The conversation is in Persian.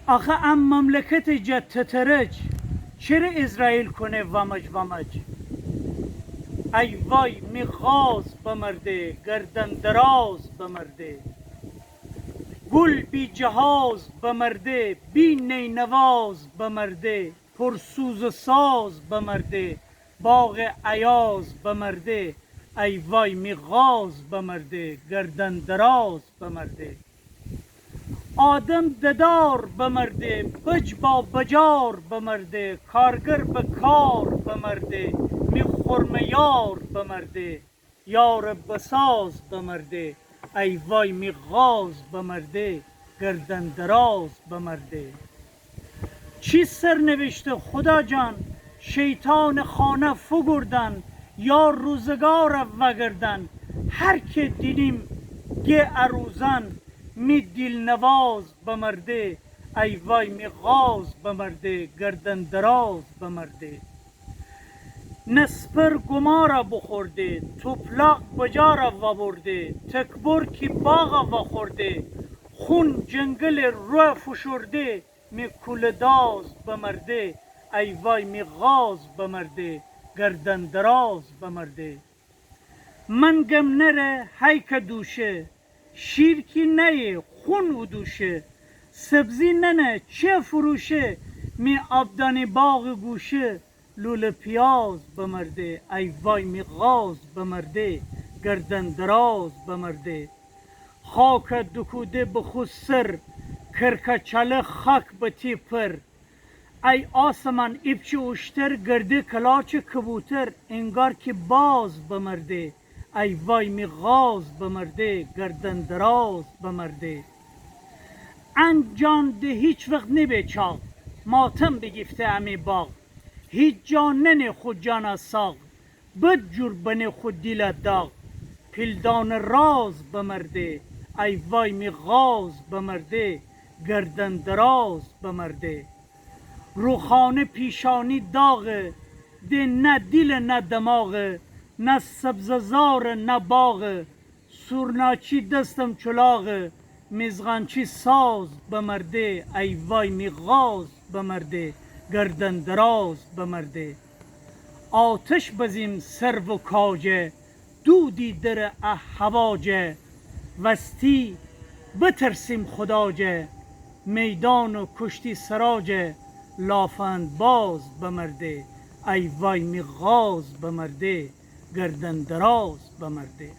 آخه ام مملکت جتترج چرا اسرائیل کنه ومج ای وای میغاز بمرده گردن دراز بمرده گل بی جهاز بمرده بی نینواز بمرده پرسوز و ساز بمرده باغ عیاز بمرده ای وای میغاز بمرده گردن دراز بمرده آدم ددار بمرده بج با بجار بمرده کارگر به کار بمرده میخورم یار بمرده یار بساز بمرده ای وای میغاز بمرده گردن دراز بمرده چی سرنوشته خدا جان شیطان خانه فگردن یا روزگار وگردن هر که دیدیم گه اروزن می دل نواز بمرده ای وای می غاز بمرده گردن دراز بمرده نسپر گمارا بخورده توپلاق بجارا وبرده تکبر کی باغا وخورده خون جنگل رو فشرده می کولداز بمرده ای وای می غاز بمرده گردن دراز بمرده من گم نره هیک دوشه شیر کی نیه خون و دوشه سبزی ننه چه فروشه می آبدانی باغ گوشه لوله پیاز بمرده ای وای می غاز بمرده گردن دراز بمرده خاک دکوده بخود سر کرکه چله خاک بتی پر ای آسمان ایپچی اشتر گرده کلاچ کبوتر انگار که باز بمرده ای وای می غاز بمرده گردن دراز بمرده انجان ده هیچ وقت نبه چاق ماتم بگفته امی باغ هیچ جان ننه خود جان ساق بد جور بنه خود دیل داغ پیلدان راز بمرده ای وای می غاز بمرده گردن دراز بمرده روخانه پیشانی داغه ده نه دل نه دماغه نه سبززار نه باغه سورناچی دستم چلاغه میزغانچی ساز بمرده ای وای میغاز بمرده گردن دراز بمرده آتش بزیم سرو و کاجه دودی در هواجه وستی بترسیم خداجه میدان و کشتی سراجه لافند باز بمرده ای وای میغاز بمرده گردن دراز بمرده